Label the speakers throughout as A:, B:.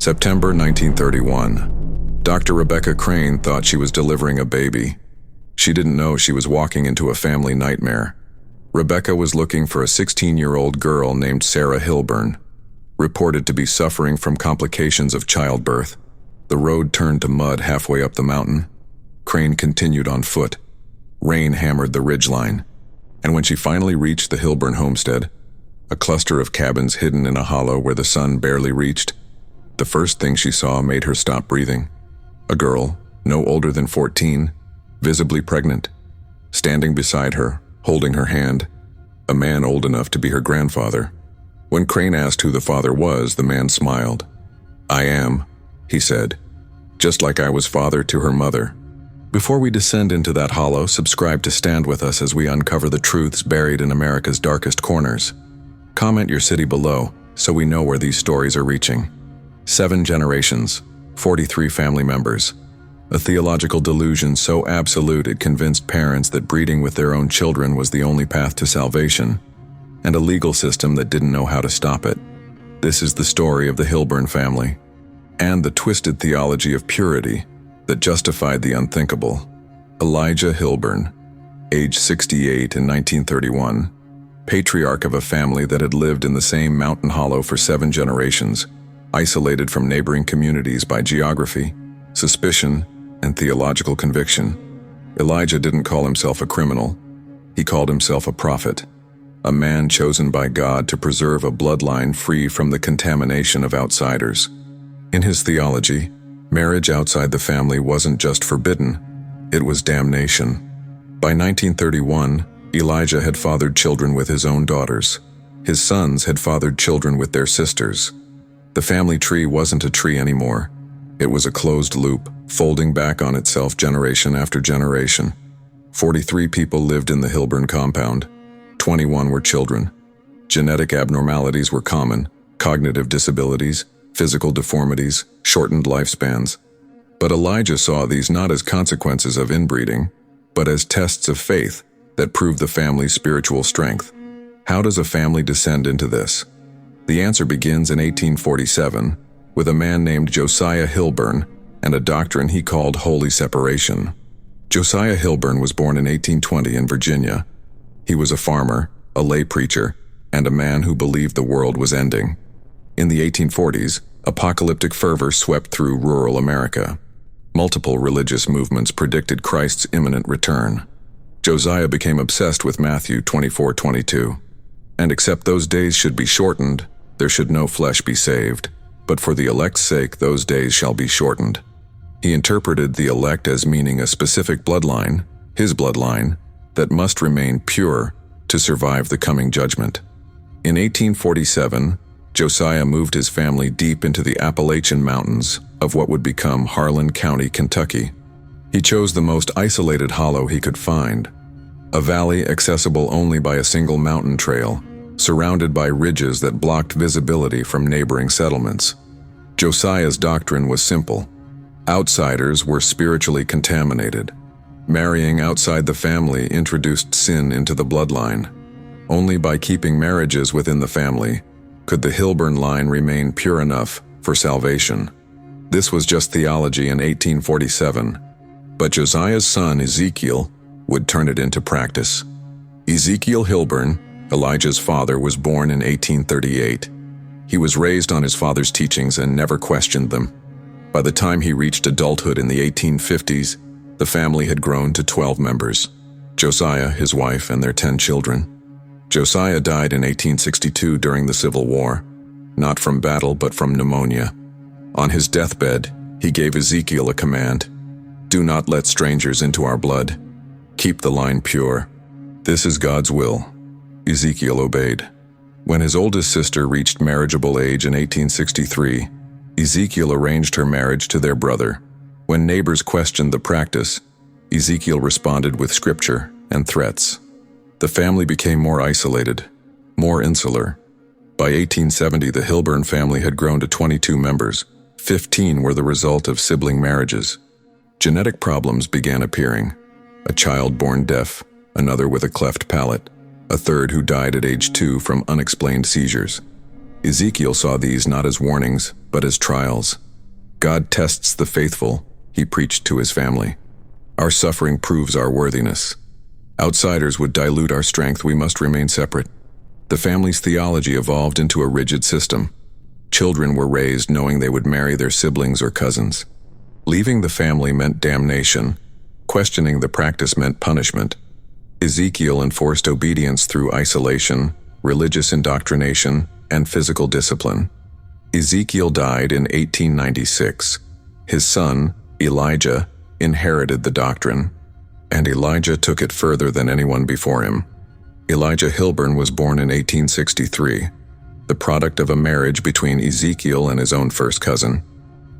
A: September 1931. Dr. Rebecca Crane thought she was delivering a baby. She didn't know she was walking into a family nightmare. Rebecca was looking for a 16-year-old girl named Sarah Hilburn, reported to be suffering from complications of childbirth. The road turned to mud halfway up the mountain. Crane continued on foot. Rain hammered the ridgeline, and when she finally reached the Hilburn homestead, a cluster of cabins hidden in a hollow where the sun barely reached, the first thing she saw made her stop breathing. A girl, no older than 14, visibly pregnant, standing beside her, holding her hand, a man old enough to be her grandfather. When Crane asked who the father was, the man smiled. "I am," he said, "just like I was father to her mother." Before we descend into that hollow, subscribe to stand with us as we uncover the truths buried in America's darkest corners. Comment your city below so we know where these stories are reaching. 7 generations, 43 family members. A theological delusion so absolute it convinced parents that breeding with their own children was the only path to salvation, and a legal system that didn't know how to stop it. This is the story of the Hilburn family, and the twisted theology of purity that justified the unthinkable. Elijah Hilburn, age 68 in 1931, patriarch of a family that had lived in the same mountain hollow for 7 generations, isolated from neighboring communities by geography, suspicion, and theological conviction. Elijah didn't call himself a criminal. He called himself a prophet, a man chosen by God to preserve a bloodline free from the contamination of outsiders. In his theology, marriage outside the family wasn't just forbidden, it was damnation. By 1931, Elijah had fathered children with his own daughters. His sons had fathered children with their sisters. The family tree wasn't a tree anymore. It was a closed loop, folding back on itself generation after generation. 43 people lived in the Hilburn compound. 21 were children. Genetic abnormalities were common: cognitive disabilities, physical deformities, shortened lifespans. But Elijah saw these not as consequences of inbreeding, but as tests of faith that proved the family's spiritual strength. How does a family descend into this? The answer begins in 1847 with a man named Josiah Hilburn and a doctrine he called holy separation. Josiah Hilburn was born in 1820 in Virginia. He was a farmer, a lay preacher, and a man who believed the world was ending. In the 1840s, apocalyptic fervor swept through rural America. Multiple religious movements predicted Christ's imminent return. Josiah became obsessed with Matthew 24:22. "And except those days should be shortened, there should no flesh be saved. But for the elect's sake, those days shall be shortened." He interpreted the elect as meaning a specific bloodline, his bloodline, that must remain pure to survive the coming judgment. In 1847, Josiah moved his family deep into the Appalachian mountains of what would become Harlan County, Kentucky. He chose the most isolated hollow he could find, a valley accessible only by a single mountain trail, surrounded by ridges that blocked visibility from neighboring settlements. Josiah's doctrine was simple: outsiders were spiritually contaminated. Marrying outside the family introduced sin into the bloodline. Only by keeping marriages within the family could the Hilburn line remain pure enough for salvation. This was just theology in 1847, but Josiah's son Ezekiel would turn it into practice. Ezekiel Hilburn, Elijah's father, was born in 1838. He was raised on his father's teachings and never questioned them. By the time he reached adulthood in the 1850s, the family had grown to 12 members: Josiah, his wife, and their 10 children. Josiah died in 1862 during the Civil War, not from battle but from pneumonia. On his deathbed, he gave Ezekiel a command: "Do not let strangers into our blood. Keep the line pure. This is God's will." Ezekiel obeyed. When his oldest sister reached marriageable age in 1863, Ezekiel arranged her marriage to their brother. When neighbors questioned the practice, Ezekiel responded with scripture and threats. The family became more isolated, more insular. By 1870, the Hilburn family had grown to 22 members. 15 were the result of sibling marriages. Genetic problems began appearing: a child born deaf, another with a cleft palate, a third who died at age 2 from unexplained seizures. Ezekiel saw these not as warnings, but as trials. God tests the faithful, he preached to his family. Our suffering proves our worthiness. Outsiders would dilute our strength, we must remain separate. The family's theology evolved into a rigid system. Children were raised knowing they would marry their siblings or cousins. Leaving the family meant damnation. Questioning the practice meant punishment. Ezekiel enforced obedience through isolation, religious indoctrination, and physical discipline. Ezekiel died in 1896. His son, Elijah, inherited the doctrine, and Elijah took it further than anyone before him. Elijah Hilburn was born in 1863, the product of a marriage between Ezekiel and his own first cousin.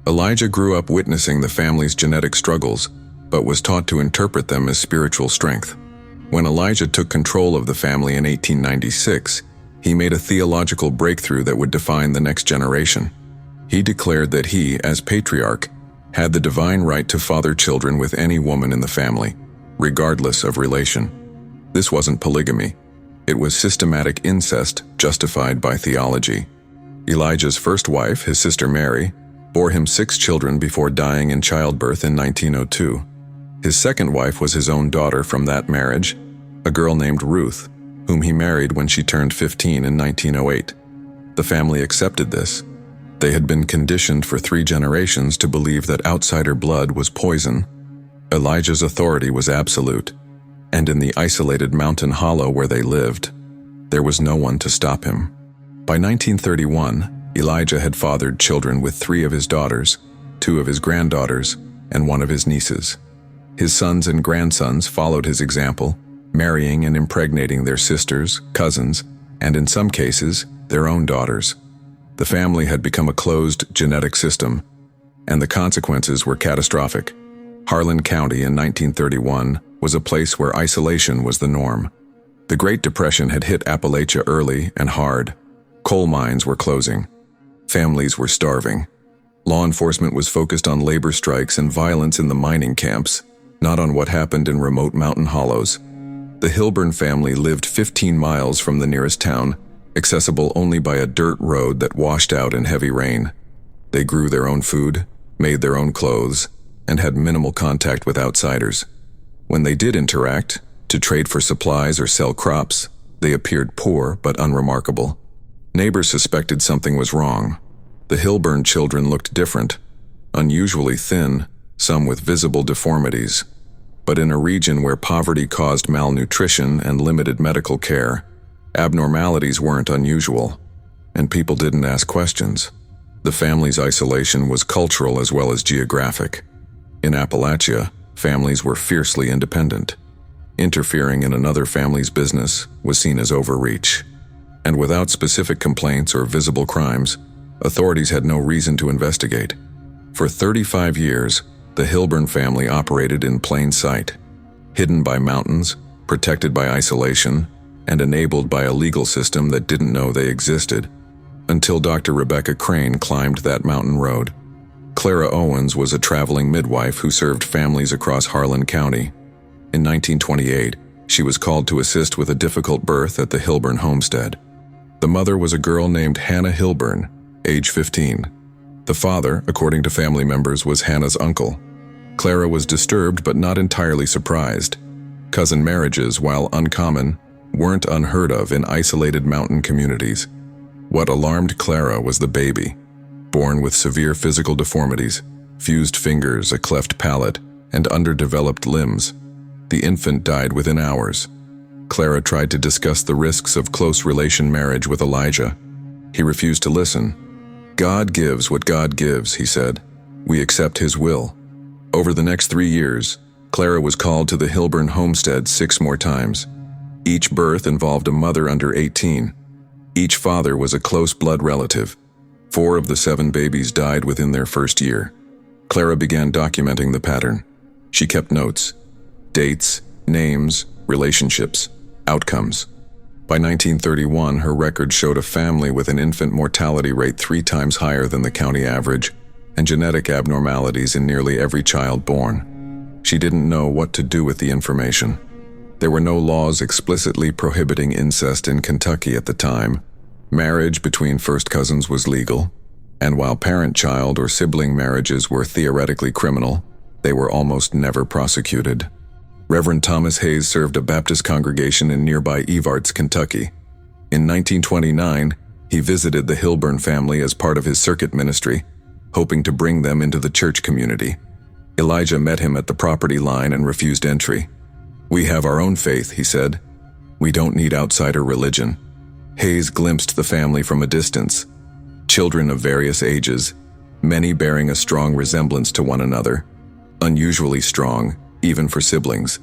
A: Elijah grew up witnessing the family's genetic struggles, but was taught to interpret them as spiritual strength. When Elijah took control of the family in 1896, he made a theological breakthrough that would define the next generation. He declared that he, as patriarch, had the divine right to father children with any woman in the family, regardless of relation. This wasn't polygamy. It was systematic incest justified by theology. Elijah's first wife, his sister Mary, bore him 6 children before dying in childbirth in 1902. His second wife was his own daughter from that marriage, a girl named Ruth, whom he married when she turned 15 in 1908. The family accepted this. They had been conditioned for 3 generations to believe that outsider blood was poison. Elijah's authority was absolute, and in the isolated mountain hollow where they lived, there was no one to stop him. By 1931, Elijah had fathered children with 3 of his daughters, 2 of his granddaughters, and 1 of his nieces. His sons and grandsons followed his example, marrying and impregnating their sisters, cousins, and in some cases, their own daughters. The family had become a closed genetic system, and the consequences were catastrophic. Harlan County in 1931 was a place where isolation was the norm. The Great Depression had hit Appalachia early and hard. Coal mines were closing. Families were starving. Law enforcement was focused on labor strikes and violence in the mining camps, not on what happened in remote mountain hollows. The Hilburn family lived 15 miles from the nearest town, accessible only by a dirt road that washed out in heavy rain. They grew their own food, made their own clothes, and had minimal contact with outsiders. When they did interact, to trade for supplies or sell crops, they appeared poor but unremarkable. Neighbors suspected something was wrong. The Hilburn children looked different, unusually thin, some with visible deformities. But in a region where poverty caused malnutrition and limited medical care, abnormalities weren't unusual, and people didn't ask questions. The family's isolation was cultural as well as geographic. In Appalachia, families were fiercely independent. Interfering in another family's business was seen as overreach. And without specific complaints or visible crimes, authorities had no reason to investigate. For 35 years, the Hilburn family operated in plain sight, hidden by mountains, protected by isolation, and enabled by a legal system that didn't know they existed, until Dr. Rebecca Crane climbed that mountain road. Clara Owens was a traveling midwife who served families across Harlan County. In 1928, she was called to assist with a difficult birth at the Hilburn homestead. The mother was a girl named Hannah Hilburn, age 15. The father, according to family members, was Hannah's uncle. Clara was disturbed but not entirely surprised. Cousin marriages, while uncommon, weren't unheard of in isolated mountain communities. What alarmed Clara was the baby. Born with severe physical deformities, fused fingers, a cleft palate, and underdeveloped limbs, the infant died within hours. Clara tried to discuss the risks of close relation marriage with Elijah. He refused to listen. "God gives what God gives," he said. "We accept his will." Over the next 3 years, Clara was called to the Hilburn homestead 6 more times. Each birth involved a mother under 18. Each father was a close blood relative. 4 of the 7 babies died within their first year. Clara began documenting the pattern. She kept notes, dates, names, relationships, outcomes. By 1931, her record showed a family with an infant mortality rate 3 times higher than the county average, and genetic abnormalities in nearly every child born. She didn't know what to do with the information. There were no laws explicitly prohibiting incest in Kentucky at the time, Marriage between first cousins was legal, and while parent-child or sibling marriages were theoretically criminal, they were almost never prosecuted. Reverend Thomas Hayes served a Baptist congregation in nearby Evarts, Kentucky. In 1929, he visited the Hilburn family as part of his circuit ministry, hoping to bring them into the church community. Elijah met him at the property line and refused entry. "We have our own faith," he said. "We don't need outsider religion." Hayes glimpsed the family from a distance. Children of various ages, many bearing a strong resemblance to one another, unusually strong, even for siblings.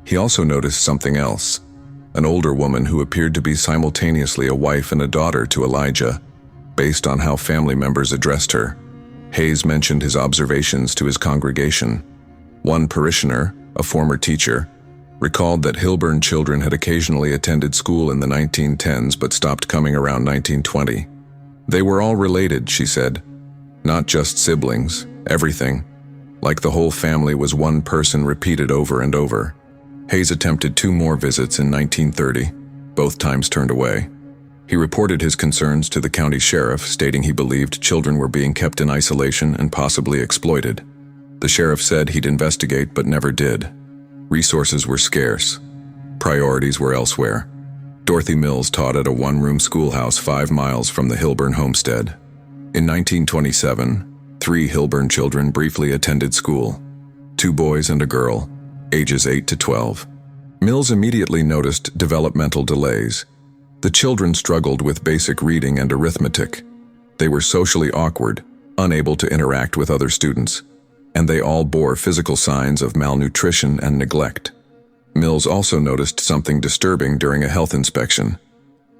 A: He also noticed something else, an older woman who appeared to be simultaneously a wife and a daughter to Elijah, based on how family members addressed her. Hayes mentioned his observations to his congregation. One parishioner, a former teacher, recalled that Hilburn children had occasionally attended school in the 1910s but stopped coming around 1920. "They were all related," she said. "Not just siblings, everything. Like the whole family was one person repeated over and over." Hayes attempted 2 more visits in 1930, both times turned away. He reported his concerns to the county sheriff, stating he believed children were being kept in isolation and possibly exploited. The sheriff said he'd investigate but never did. Resources were scarce. Priorities were elsewhere. Dorothy Mills taught at a one-room schoolhouse 5 miles from the Hilburn homestead. In 1927, 3 Hilburn children briefly attended school, 2 boys and a girl, ages 8 to 12. Mills immediately noticed developmental delays. The children struggled with basic reading and arithmetic. They were socially awkward, unable to interact with other students, and they all bore physical signs of malnutrition and neglect. Mills also noticed something disturbing during a health inspection.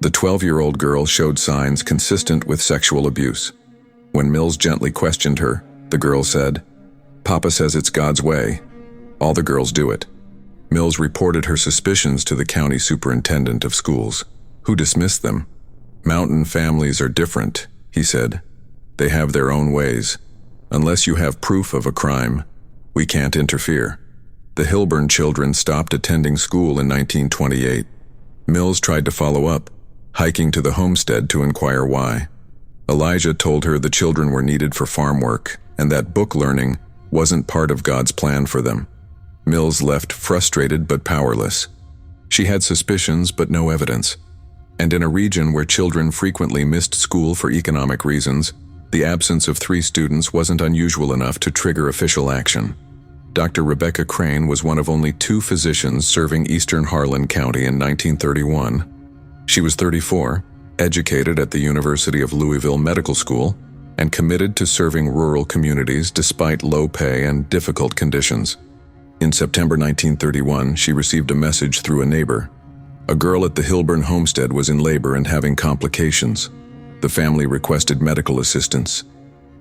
A: The 12-year-old girl showed signs consistent with sexual abuse. When Mills gently questioned her, the girl said, "Papa says it's God's way. All the girls do it." Mills reported her suspicions to the county superintendent of schools, who dismissed them. "Mountain families are different," he said. "They have their own ways. Unless you have proof of a crime, we can't interfere." The Hilburn children stopped attending school in 1928. Mills tried to follow up, hiking to the homestead to inquire why. Elijah told her the children were needed for farm work and that book learning wasn't part of God's plan for them. Mills left frustrated but powerless. She had suspicions but no evidence. And in a region where children frequently missed school for economic reasons, the absence of 3 students wasn't unusual enough to trigger official action. Dr. Rebecca Crane was one of only 2 physicians serving eastern Harlan County in 1931. She was 34, educated at the University of Louisville Medical School, and committed to serving rural communities despite low pay and difficult conditions. In September 1931, she received a message through a neighbor. A girl at the Hilburn homestead was in labor and having complications. The family requested medical assistance.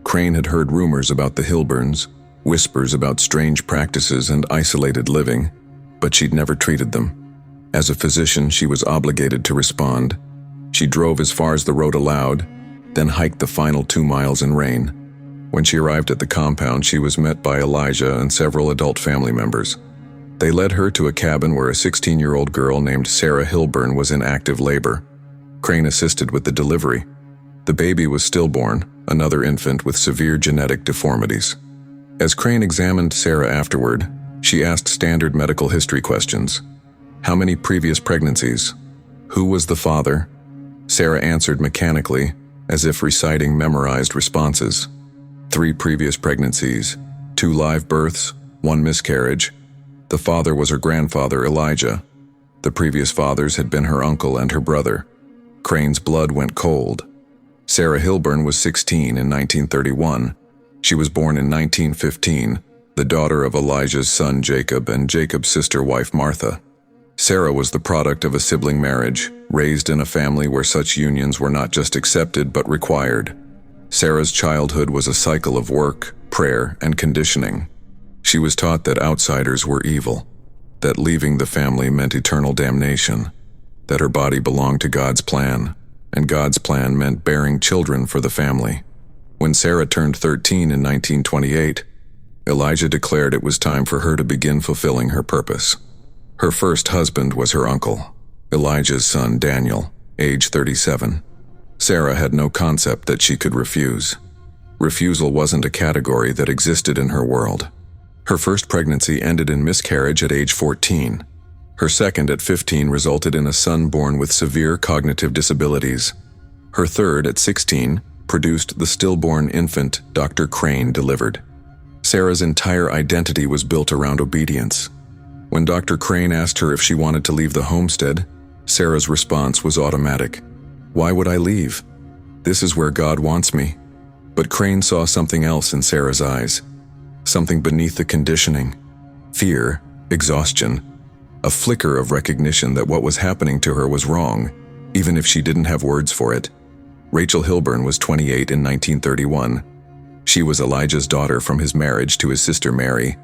A: Crane had heard rumors about the Hilburns, whispers about strange practices and isolated living, but she'd never treated them. As a physician, she was obligated to respond. She drove as far as the road allowed, then hiked the final 2 miles in rain. When she arrived at the compound, she was met by Elijah and several adult family members. They led her to a cabin where a 16-year-old girl named Sarah Hilburn was in active labor. Crane assisted with the delivery. The baby was stillborn, another infant with severe genetic deformities. As Crane examined Sarah afterward, she asked standard medical history questions. How many previous pregnancies? Who was the father? Sarah answered mechanically, as if reciting memorized responses. 3 previous pregnancies, 2 live births, 1 miscarriage. The father was her grandfather, Elijah. The previous fathers had been her uncle and her brother. Crane's blood went cold. Sarah Hilburn was 16 in 1931. She was born in 1915, the daughter of Elijah's son Jacob and Jacob's sister wife Martha. Sarah was the product of a sibling marriage, raised in a family where such unions were not just accepted but required. Sarah's childhood was a cycle of work, prayer, and conditioning. She was taught that outsiders were evil, that leaving the family meant eternal damnation, that her body belonged to God's plan, and God's plan meant bearing children for the family. When Sarah turned 13 in 1928, Elijah declared it was time for her to begin fulfilling her purpose. Her first husband was her uncle, Elijah's son Daniel, age 37. Sarah had no concept that she could refuse. Refusal wasn't a category that existed in her world. Her first pregnancy ended in miscarriage at age 14. Her second at 15 resulted in a son born with severe cognitive disabilities. Her third at 16 produced the stillborn infant Dr. Crane delivered. Sarah's entire identity was built around obedience. When Dr. Crane asked her if she wanted to leave the homestead, Sarah's response was automatic. "Why would I leave? This is where God wants me." But Crane saw something else in Sarah's eyes. Something beneath the conditioning. Fear, exhaustion, a flicker of recognition that what was happening to her was wrong, even if she didn't have words for it. Rachel Hilburn was 28 in 1931. She was Elijah's daughter from his marriage to his sister Mary.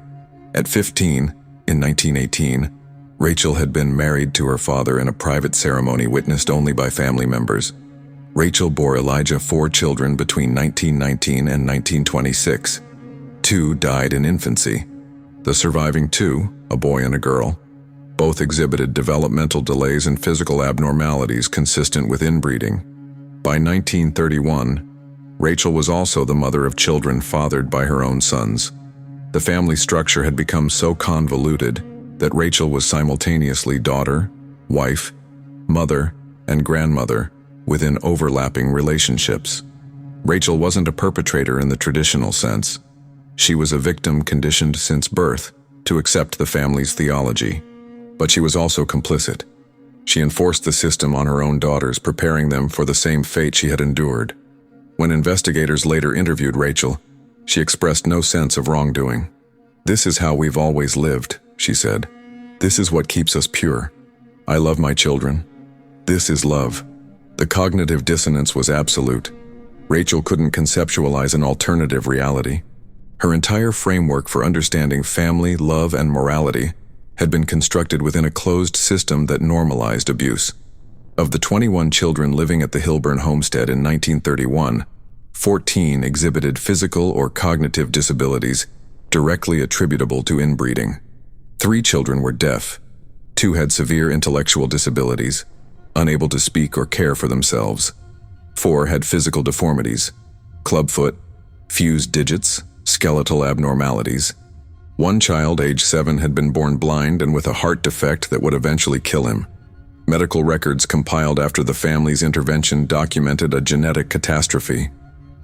A: At 15, in 1918, Rachel had been married to her father in a private ceremony witnessed only by family members. Rachel bore Elijah 4 children between 1919 and 1926. 2 died in infancy. The surviving 2, a boy and a girl, both exhibited developmental delays and physical abnormalities consistent with inbreeding. By 1931, Rachel was also the mother of children fathered by her own sons. The family structure had become so convoluted that Rachel was simultaneously daughter, wife, mother, and grandmother within overlapping relationships. Rachel wasn't a perpetrator in the traditional sense. She was a victim conditioned since birth to accept the family's theology. But she was also complicit. She enforced the system on her own daughters, preparing them for the same fate she had endured. When investigators later interviewed Rachel, she expressed no sense of wrongdoing. "This is how we've always lived," she said. "This is what keeps us pure. I love my children. This is love." The cognitive dissonance was absolute. Rachel couldn't conceptualize an alternative reality. Her entire framework for understanding family, love, and morality had been constructed within a closed system that normalized abuse. Of the 21 children living at the Hilburn homestead in 1931, 14 exhibited physical or cognitive disabilities directly attributable to inbreeding. 3 children were deaf. 2 had severe intellectual disabilities, unable to speak or care for themselves. 4 had physical deformities, clubfoot, fused digits, skeletal abnormalities. 1 child, age 7, had been born blind and with a heart defect that would eventually kill him. Medical records compiled after the family's intervention documented a genetic catastrophe.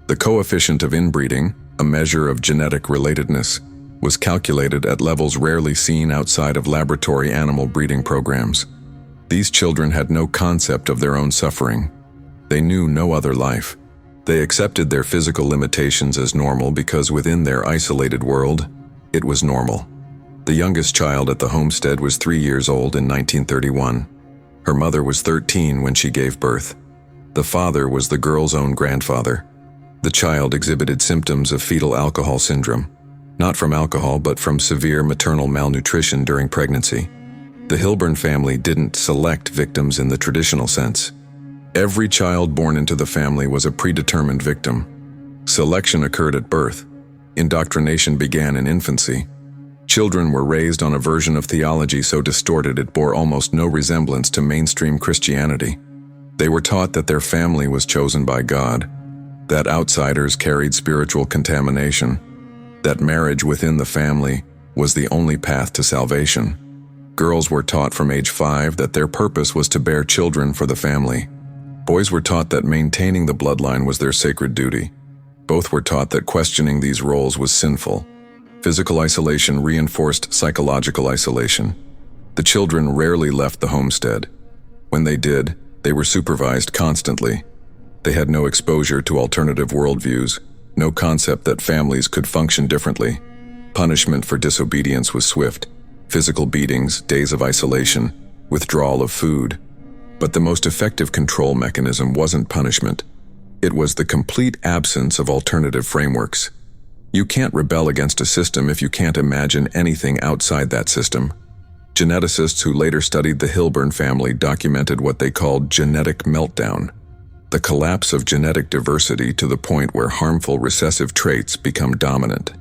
A: The coefficient of inbreeding, a measure of genetic relatedness, was calculated at levels rarely seen outside of laboratory animal breeding programs. These children had no concept of their own suffering. They knew no other life. They accepted their physical limitations as normal because within their isolated world, it was normal. The youngest child at the homestead was 3 years old in 1931. Her mother was 13 when she gave birth. The father was the girl's own grandfather. The child exhibited symptoms of fetal alcohol syndrome, not from alcohol but from severe maternal malnutrition during pregnancy. The Hilburn family didn't select victims in the traditional sense. Every child born into the family was a predetermined victim. Selection occurred at birth. Indoctrination began in infancy. Children were raised on a version of theology so distorted it bore almost no resemblance to mainstream Christianity. They were taught that their family was chosen by God, that outsiders carried spiritual contamination, that marriage within the family was the only path to salvation. Girls were taught from age 5 that their purpose was to bear children for the family. Boys were taught that maintaining the bloodline was their sacred duty. Both were taught that questioning these roles was sinful. Physical isolation reinforced psychological isolation. The children rarely left the homestead. When they did, they were supervised constantly. They had no exposure to alternative worldviews, no concept that families could function differently. Punishment for disobedience was swift. Physical beatings, days of isolation, withdrawal of food. But the most effective control mechanism wasn't punishment. It was the complete absence of alternative frameworks. You can't rebel against a system if you can't imagine anything outside that system. Geneticists who later studied the Hilburn family documented what they called genetic meltdown, the collapse of genetic diversity to the point where harmful recessive traits become dominant.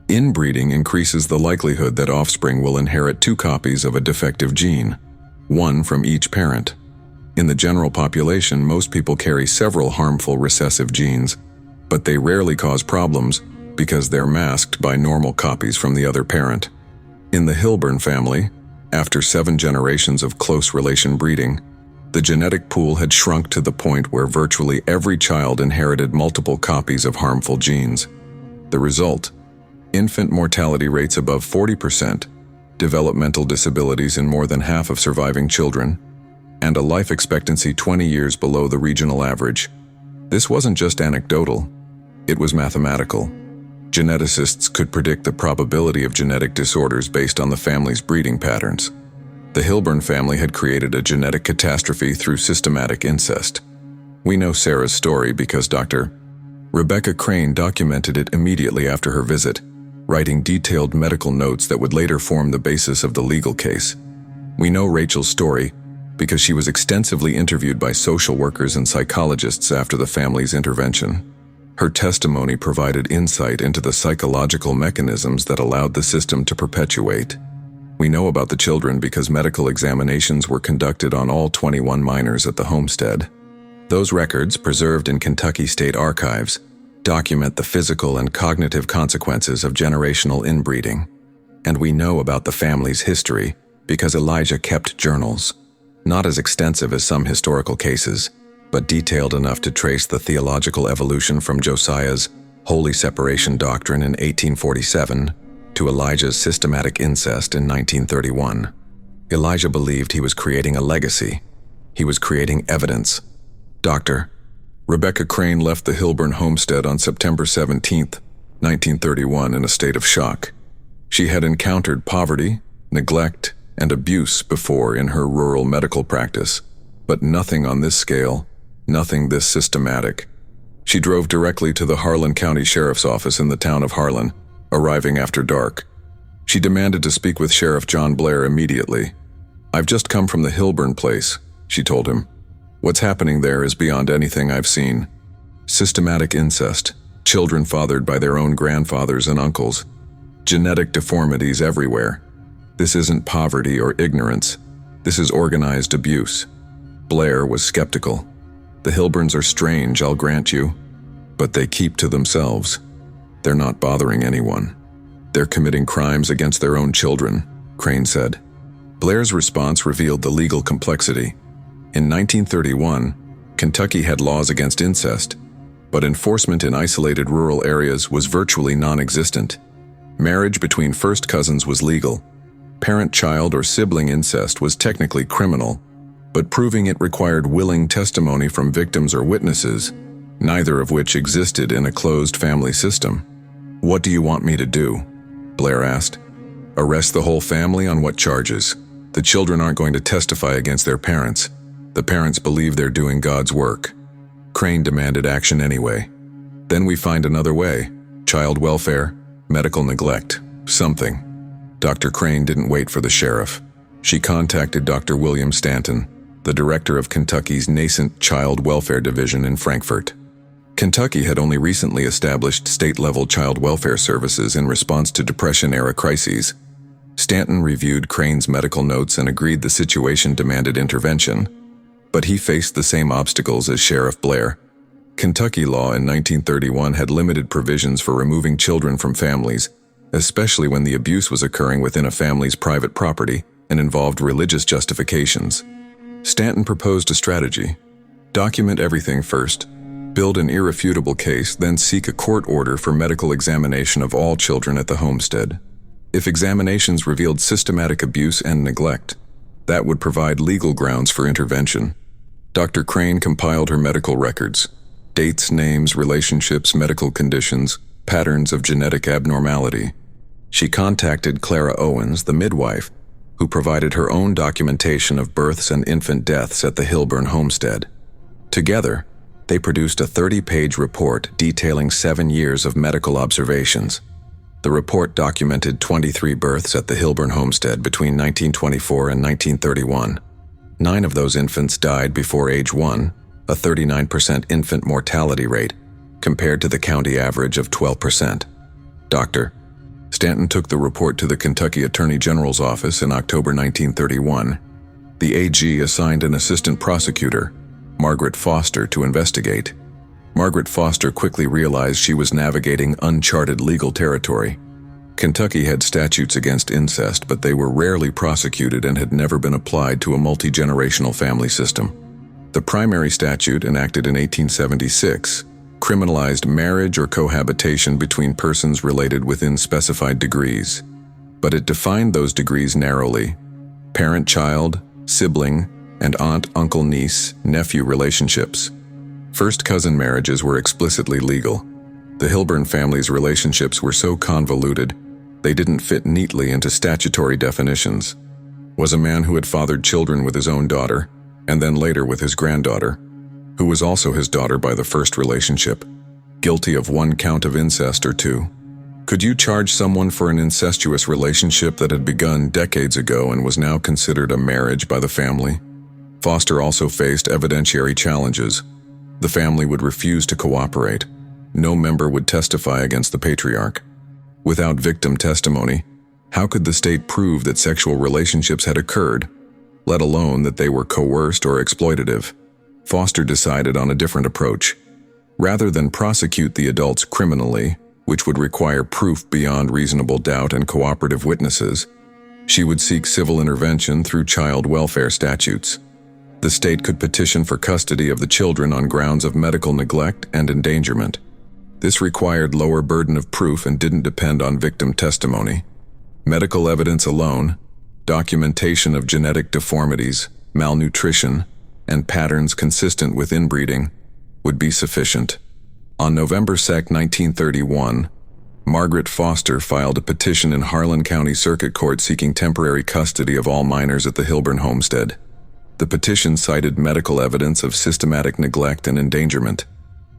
A: Inbreeding increases the likelihood that offspring will inherit 2 copies of a defective gene, one from each parent. In the general population, most people carry several harmful recessive genes, but they rarely cause problems because they're masked by normal copies from the other parent. In the Hilburn family, after 7 generations of close relation breeding, the genetic pool had shrunk to the point where virtually every child inherited multiple copies of harmful genes. The result: infant mortality rates above 40%, developmental disabilities in more than half of surviving children, and a life expectancy 20 years below the regional average. This wasn't just anecdotal, it was mathematical. Geneticists could predict the probability of genetic disorders based on the family's breeding patterns. The Hilburn family had created a genetic catastrophe through systematic incest. We know Sarah's story because Dr. Rebecca Crane documented it immediately after her visit, writing detailed medical notes that would later form the basis of the legal case. We know Rachel's story because she was extensively interviewed by social workers and psychologists after the family's intervention. Her testimony provided insight into the psychological mechanisms that allowed the system to perpetuate. We know about the children because medical examinations were conducted on all 21 minors at the homestead. Those records, preserved in Kentucky State Archives, document the physical and cognitive consequences of generational inbreeding. And we know about the family's history because Elijah kept journals, not as extensive as some historical cases, but detailed enough to trace the theological evolution from Josiah's holy separation doctrine in 1847 to Elijah's systematic incest in 1931. Elijah believed he was creating a legacy. He was creating evidence. Dr. Rebecca Crane left the Hilburn homestead on September 17, 1931, in a state of shock. She had encountered poverty, neglect, and abuse before in her rural medical practice, but nothing on this scale. Nothing this systematic. She drove directly to the Harlan County Sheriff's Office in the town of Harlan, arriving after dark. She demanded to speak with Sheriff John Blair immediately. "I've just come from the Hilburn place," she told him. "What's happening there is beyond anything I've seen. Systematic incest, children fathered by their own grandfathers and uncles, genetic deformities everywhere. This isn't poverty or ignorance. This is organized abuse." Blair was skeptical. "The Hilburns are strange, I'll grant you, but they keep to themselves. They're not bothering anyone. They're committing crimes against their own children," Crane said. Blair's response revealed the legal complexity. In 1931, Kentucky had laws against incest, but enforcement in isolated rural areas was virtually non-existent. Marriage between first cousins was legal. Parent-child or sibling incest was technically criminal, but proving it required willing testimony from victims or witnesses, neither of which existed in a closed family system. "What do you want me to do?" Blair asked. "Arrest the whole family on what charges? The children aren't going to testify against their parents. The parents believe they're doing God's work." Crane demanded action anyway. "Then we find another way. Child welfare, medical neglect, something." Dr. Crane didn't wait for the sheriff. She contacted Dr. William Stanton, the director of Kentucky's nascent Child Welfare Division in Frankfort. Kentucky had only recently established state-level child welfare services in response to Depression-era crises. Stanton reviewed Crane's medical notes and agreed the situation demanded intervention, but he faced the same obstacles as Sheriff Blair. Kentucky law in 1931 had limited provisions for removing children from families, especially when the abuse was occurring within a family's private property and involved religious justifications. Stanton proposed a strategy: document everything first, build an irrefutable case, then seek a court order for medical examination of all children at the homestead. If examinations revealed systematic abuse and neglect, that would provide legal grounds for intervention. Dr. Crane compiled her medical records: dates, names, relationships, medical conditions, patterns of genetic abnormality. She contacted Clara Owens, the midwife, who provided her own documentation of births and infant deaths at the Hilburn homestead. Together, they produced a 30-page report detailing 7 years of medical observations. The report documented 23 births at the Hilburn homestead between 1924 and 1931. 9 of those infants died before age 1, a 39% infant mortality rate, compared to the county average of 12%. Dr. Stanton took the report to the Kentucky Attorney General's office in October 1931. The AG assigned an assistant prosecutor, Margaret Foster, to investigate. Margaret Foster quickly realized she was navigating uncharted legal territory. Kentucky had statutes against incest, but they were rarely prosecuted and had never been applied to a multi-generational family system. The primary statute, enacted in 1876, criminalized marriage or cohabitation between persons related within specified degrees. But it defined those degrees narrowly: parent-child, sibling, and aunt-uncle-niece, nephew relationships. First cousin marriages were explicitly legal. The Hilburn family's relationships were so convoluted, they didn't fit neatly into statutory definitions. Was a man who had fathered children with his own daughter, and then later with his granddaughter, who was also his daughter by the first relationship, guilty of one count of incest or two? Could you charge someone for an incestuous relationship that had begun decades ago and was now considered a marriage by the family? Foster also faced evidentiary challenges. The family would refuse to cooperate. No member would testify against the patriarch. Without victim testimony, how could the state prove that sexual relationships had occurred, let alone that they were coerced or exploitative? Foster decided on a different approach. Rather than prosecute the adults criminally, which would require proof beyond reasonable doubt and cooperative witnesses, she would seek civil intervention through child welfare statutes. The state could petition for custody of the children on grounds of medical neglect and endangerment. This required lower burden of proof and didn't depend on victim testimony. Medical evidence alone, documentation of genetic deformities, malnutrition, and patterns consistent with inbreeding would be sufficient. On November 2, 1931, Margaret Foster filed a petition in Harlan County Circuit Court seeking temporary custody of all minors at the Hilburn homestead. The petition cited medical evidence of systematic neglect and endangerment.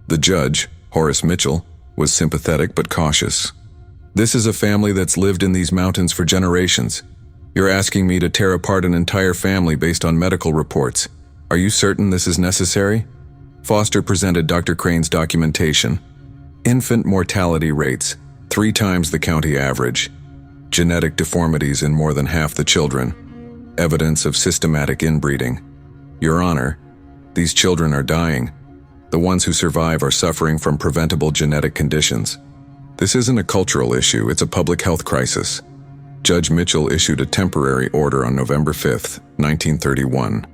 A: The judge, Horace Mitchell, was sympathetic but cautious. "This is a family that's lived in these mountains for generations. You're asking me to tear apart an entire family based on medical reports. Are you certain this is necessary?" Foster presented Dr. Crane's documentation. Infant mortality rates, 3 times the county average. Genetic deformities in more than half the children. Evidence of systematic inbreeding. "Your Honor, these children are dying. The ones who survive are suffering from preventable genetic conditions. This isn't a cultural issue, it's a public health crisis." Judge Mitchell issued a temporary order on November 5, 1931.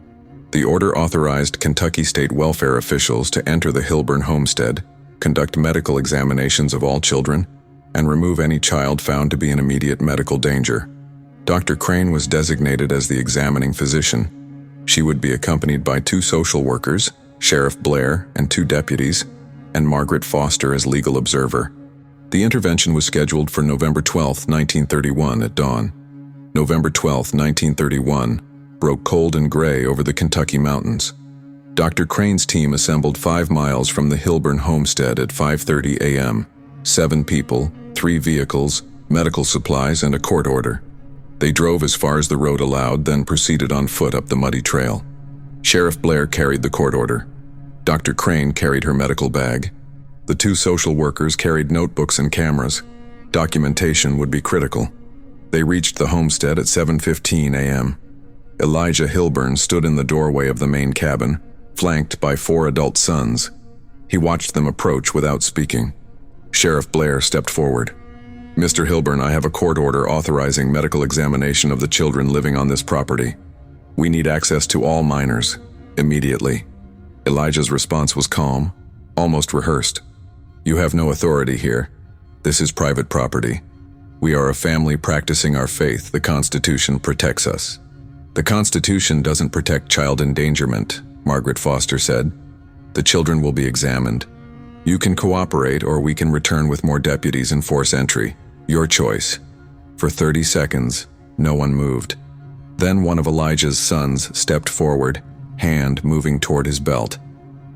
A: The order authorized Kentucky state welfare officials to enter the Hilburn homestead, conduct medical examinations of all children, and remove any child found to be in immediate medical danger. Dr. Crane was designated as the examining physician. She would be accompanied by 2 social workers, Sheriff Blair and 2 deputies, and Margaret Foster as legal observer. The intervention was scheduled for November 12, 1931 at dawn. November 12, 1931 broke cold and gray over the Kentucky mountains. Dr. Crane's team assembled 5 miles from the Hilburn homestead at 5:30 a.m. 7 people, 3 vehicles, medical supplies, and a court order. They drove as far as the road allowed, then proceeded on foot up the muddy trail. Sheriff Blair carried the court order. Dr. Crane carried her medical bag. The 2 social workers carried notebooks and cameras. Documentation would be critical. They reached the homestead at 7:15 a.m. Elijah Hilburn stood in the doorway of the main cabin, flanked by 4 adult sons. He watched them approach without speaking. Sheriff Blair stepped forward. "Mr. Hilburn, I have a court order authorizing medical examination of the children living on this property. We need access to all minors, immediately." Elijah's response was calm, almost rehearsed. "You have no authority here. This is private property. We are a family practicing our faith. The Constitution protects us." "The Constitution doesn't protect child endangerment," Margaret Foster said. "The children will be examined. You can cooperate, or we can return with more deputies and force entry. Your choice." For 30 seconds, no one moved. Then one of Elijah's sons stepped forward, hand moving toward his belt.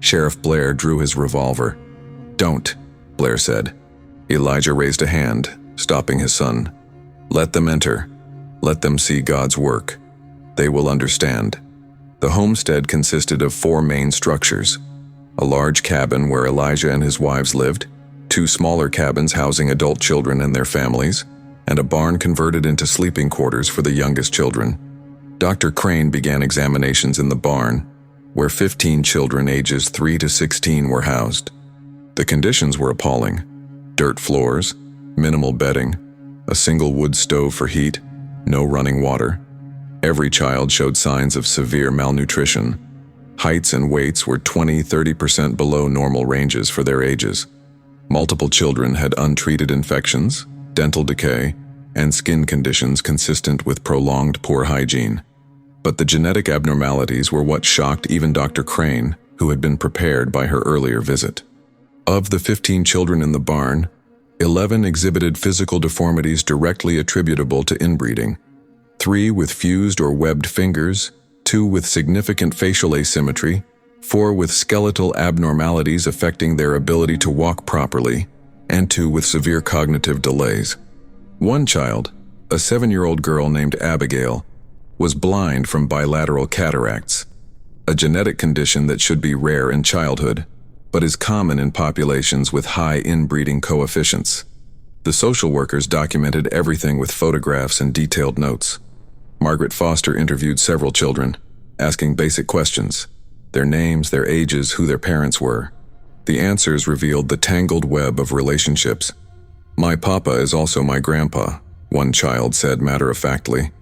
A: Sheriff Blair drew his revolver. "Don't," Blair said. Elijah raised a hand, stopping his son. "Let them enter. Let them see God's work. They will understand." The homestead consisted of 4 main structures: a large cabin where Elijah and his wives lived, 2 smaller cabins housing adult children and their families, and a barn converted into sleeping quarters for the youngest children. Dr. Crane began examinations in the barn, where 15 children ages 3 to 16 were housed. The conditions were appalling. Dirt floors, minimal bedding, a single wood stove for heat, no running water. Every child showed signs of severe malnutrition. Heights and weights were 20–30% below normal ranges for their ages. Multiple children had untreated infections, dental decay, and skin conditions consistent with prolonged poor hygiene. But the genetic abnormalities were what shocked even Dr. Crane, who had been prepared by her earlier visit. Of the 15 children in the barn, 11 exhibited physical deformities directly attributable to inbreeding, 3 with fused or webbed fingers, 2 with significant facial asymmetry, 4 with skeletal abnormalities affecting their ability to walk properly, and 2 with severe cognitive delays. One child, a 7-year-old girl named Abigail, was blind from bilateral cataracts, a genetic condition that should be rare in childhood, but is common in populations with high inbreeding coefficients. The social workers documented everything with photographs and detailed notes. Margaret Foster interviewed several children, asking basic questions: their names, their ages, who their parents were. The answers revealed the tangled web of relationships. "My papa is also my grandpa," one child said matter-of-factly.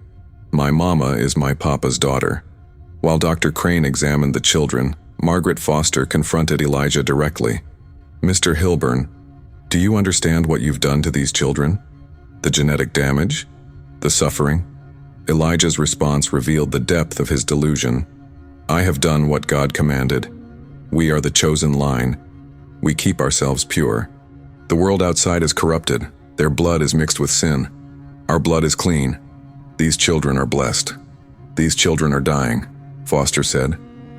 A: "My mama is my papa's daughter." While Dr. Crane examined the children, Margaret Foster confronted Elijah directly. "Mr. Hilburn, do you understand what you've done to these children? The genetic damage? The suffering?" Elijah's response revealed the depth of his delusion. "I have done what God commanded. We are the chosen line. We keep ourselves pure. The world outside is corrupted. Their blood is mixed with sin. Our blood is clean. These children are blessed. These children are dying," Foster said.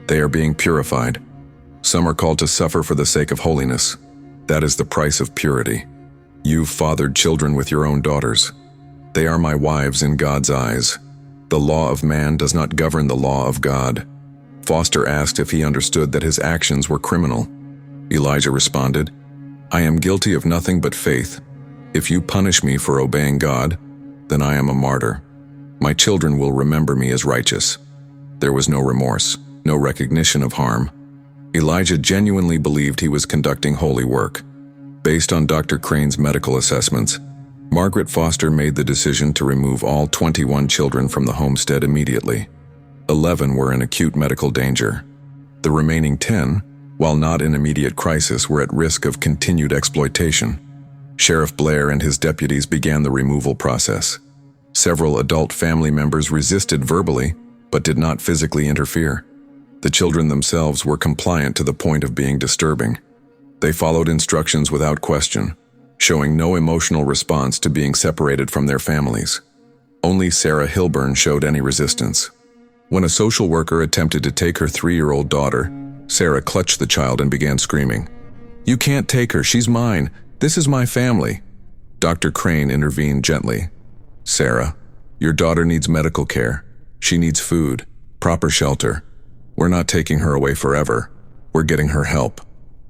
A: "They are being purified. Some are called to suffer for the sake of holiness. That is the price of purity. You've fathered children with your own daughters. They are my wives in God's eyes. The law of man does not govern the law of God." Foster asked if he understood that his actions were criminal. Elijah responded, "I am guilty of nothing but faith. If you punish me for obeying God, then I am a martyr. My children will remember me as righteous." There was no remorse, no recognition of harm. Elijah genuinely believed he was conducting holy work. Based on Dr. Crane's medical assessments, Margaret Foster made the decision to remove all 21 children from the homestead immediately. 11 were in acute medical danger. The remaining 10, while not in immediate crisis, were at risk of continued exploitation. Sheriff Blair and his deputies began the removal process. Several adult family members resisted verbally, but did not physically interfere. The children themselves were compliant to the point of being disturbing. They followed instructions without question, showing no emotional response to being separated from their families. Only Sarah Hilburn showed any resistance. When a social worker attempted to take her 3-year-old daughter, Sarah clutched the child and began screaming, "You can't take her, she's mine. This is my family." Dr. Crane intervened gently. "Sarah, your daughter needs medical care. She needs food, proper shelter. We're not taking her away forever. We're getting her help."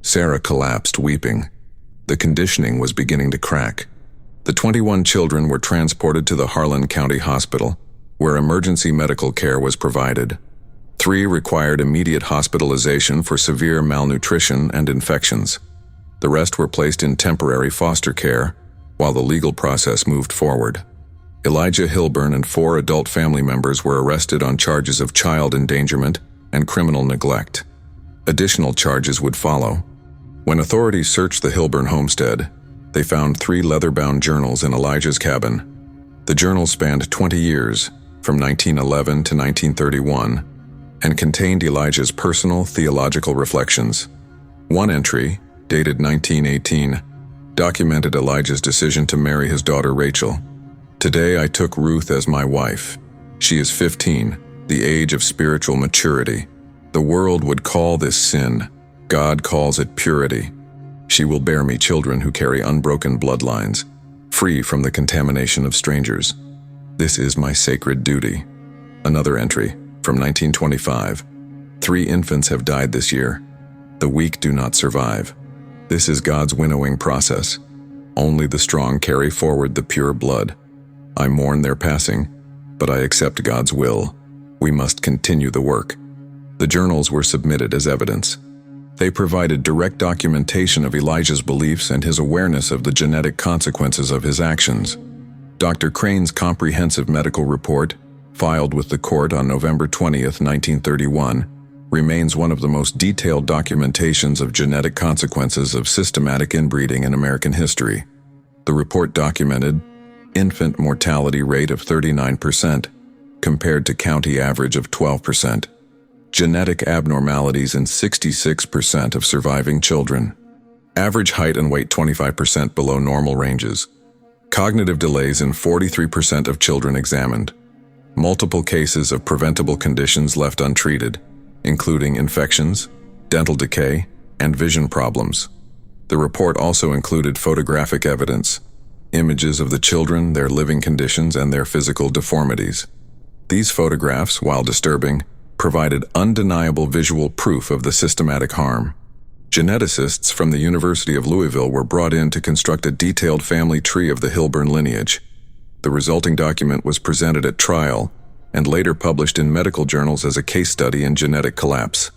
A: Sarah collapsed, weeping. The conditioning was beginning to crack. The 21 children were transported to the Harlan County Hospital, where emergency medical care was provided. 3 required immediate hospitalization for severe malnutrition and infections. The rest were placed in temporary foster care, while the legal process moved forward. Elijah Hilburn and 4 adult family members were arrested on charges of child endangerment and criminal neglect. Additional charges would follow. When authorities searched the Hilburn homestead, they found 3 leather-bound journals in Elijah's cabin. The journals spanned 20 years, from 1911 to 1931, and contained Elijah's personal theological reflections. One entry, dated 1918, documented Elijah's decision to marry his daughter Rachel. "Today I took Ruth as my wife. She is 15, the age of spiritual maturity. The world would call this sin. God calls it purity. She will bear me children who carry unbroken bloodlines, free from the contamination of strangers. This is my sacred duty." Another entry, from 1925. 3 infants have died this year. The weak do not survive. This is God's winnowing process. Only the strong carry forward the pure blood. I mourn their passing, but I accept God's will. We must continue the work. The journals were submitted as evidence. They provided direct documentation of Elijah's beliefs and his awareness of the genetic consequences of his actions. Dr. Crane's comprehensive medical report, filed with the court on November 20, 1931, remains one of the most detailed documentations of genetic consequences of systematic inbreeding in American history. The report documented infant mortality rate of 39%, compared to county average of 12%. Genetic abnormalities in 66% of surviving children. Average height and weight 25% below normal ranges. Cognitive delays in 43% of children examined. Multiple cases of preventable conditions left untreated, including infections, dental decay, and vision problems. The report also included photographic evidence, images of the children, their living conditions, and their physical deformities. These photographs, while disturbing, provided undeniable visual proof of the systematic harm. Geneticists from the University of Louisville were brought in to construct a detailed family tree of the Hilburn lineage. The resulting document was presented at trial and later published in medical journals as a case study in genetic collapse.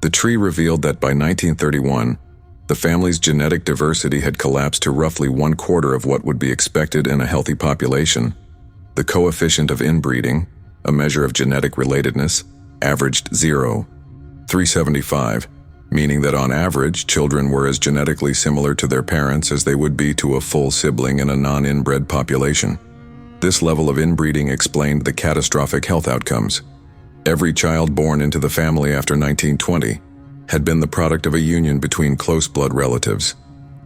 A: The tree revealed that by 1931, the family's genetic diversity had collapsed to roughly 1/4 of what would be expected in a healthy population. The coefficient of inbreeding, a measure of genetic relatedness, averaged 0.375, meaning that on average, children were as genetically similar to their parents as they would be to a full sibling in a non-inbred population. This level of inbreeding explained the catastrophic health outcomes. Every child born into the family after 1920 had been the product of a union between close blood relatives,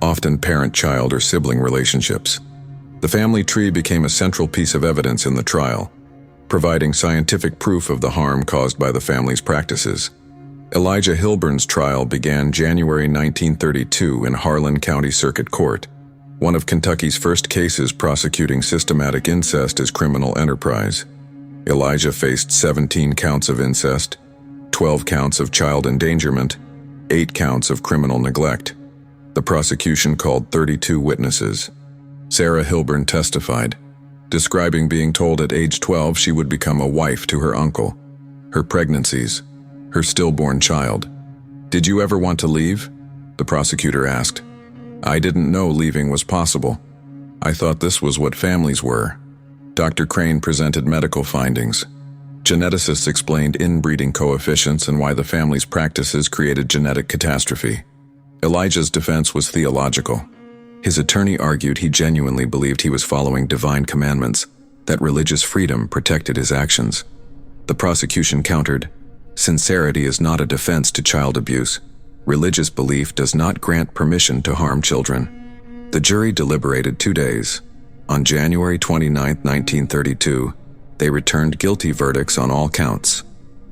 A: often parent-child or sibling relationships. The family tree became a central piece of evidence in the trial, providing scientific proof of the harm caused by the family's practices. Elijah Hilburn's trial began January 1932 in Harlan County Circuit Court, one of Kentucky's first cases prosecuting systematic incest as criminal enterprise. Elijah faced 17 counts of incest, 12 counts of child endangerment, 8 counts of criminal neglect. The prosecution called 32 witnesses. Sarah Hilburn testified, describing being told at age 12 she would become a wife to her uncle, her pregnancies, her stillborn child. "Did you ever want to leave?" the prosecutor asked. "I didn't know leaving was possible. I thought this was what families were." Dr. Crane presented medical findings. Geneticists explained inbreeding coefficients and why the family's practices created genetic catastrophe. Elijah's defense was theological. His attorney argued he genuinely believed he was following divine commandments, that religious freedom protected his actions. The prosecution countered, "Sincerity is not a defense to child abuse. Religious belief does not grant permission to harm children." The jury deliberated 2 days. On January 29, 1932, they returned guilty verdicts on all counts.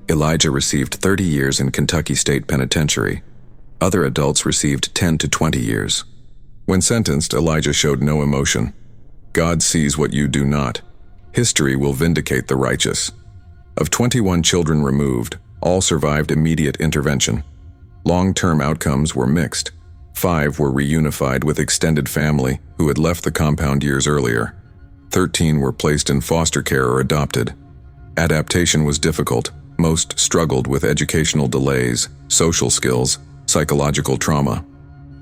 A: Elijah received 30 years in Kentucky State Penitentiary. Other adults received 10 to 20 years. When sentenced, Elijah showed no emotion. God sees what you do not. History will vindicate the righteous. Of 21 children removed, all survived immediate intervention. Long-term outcomes were mixed. 5 were reunified with extended family who had left the compound years earlier. 13 were placed in foster care or adopted. Adaptation was difficult. Most struggled with educational delays, social skills, psychological trauma.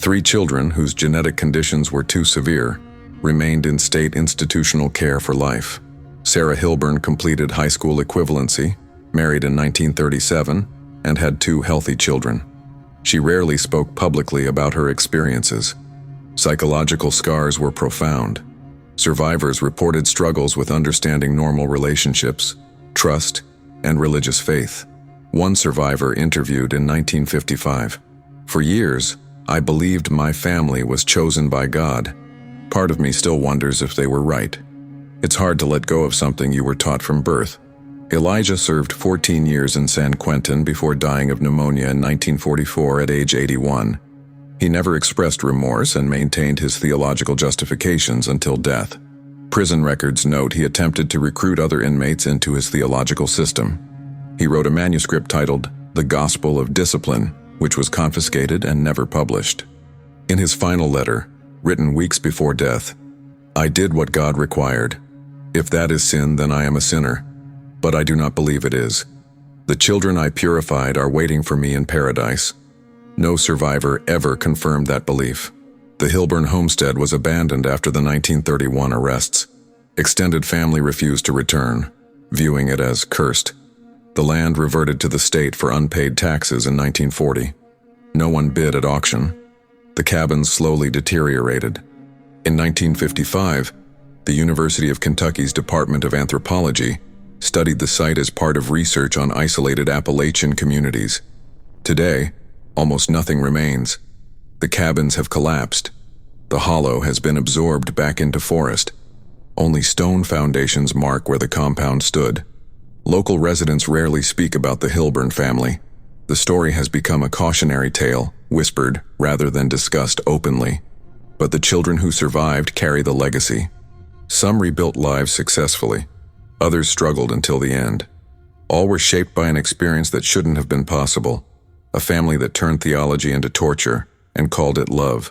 A: 3 children, whose genetic conditions were too severe, remained in state institutional care for life. Sarah Hilburn completed high school equivalency, married in 1937, and had 2 healthy children. She rarely spoke publicly about her experiences. Psychological scars were profound. Survivors reported struggles with understanding normal relationships, trust, and religious faith. One survivor interviewed in 1955, "For years, I believed my family was chosen by God. Part of me still wonders if they were right. It's hard to let go of something you were taught from birth." Elijah served 14 years in San Quentin before dying of pneumonia in 1944 at age 81. He never expressed remorse and maintained his theological justifications until death. Prison records note he attempted to recruit other inmates into his theological system. He wrote a manuscript titled The Gospel of Discipline, which was confiscated and never published. In his final letter, written weeks before death, "I did what God required. If that is sin, then I am a sinner. but I do not believe it is. The children I purified are waiting for me in paradise. No survivor ever confirmed that belief. The Hilburn homestead was abandoned after the 1931 arrests. Extended family refused to return, viewing it as cursed. The land reverted to the state for unpaid taxes in 1940. No one bid at auction. The cabins slowly deteriorated. In 1955, the University of Kentucky's Department of Anthropology studied the site as part of research on isolated Appalachian communities. Today, almost nothing remains. The cabins have collapsed. The hollow has been absorbed back into forest. Only stone foundations mark where the compound stood. Local residents rarely speak about the Hilburn family. The story has become a cautionary tale, whispered rather than discussed openly. But the children who survived carry the legacy. Some rebuilt lives successfully. Others struggled until the end. All were shaped by an experience that shouldn't have been possible. A family that turned theology into torture and called it love.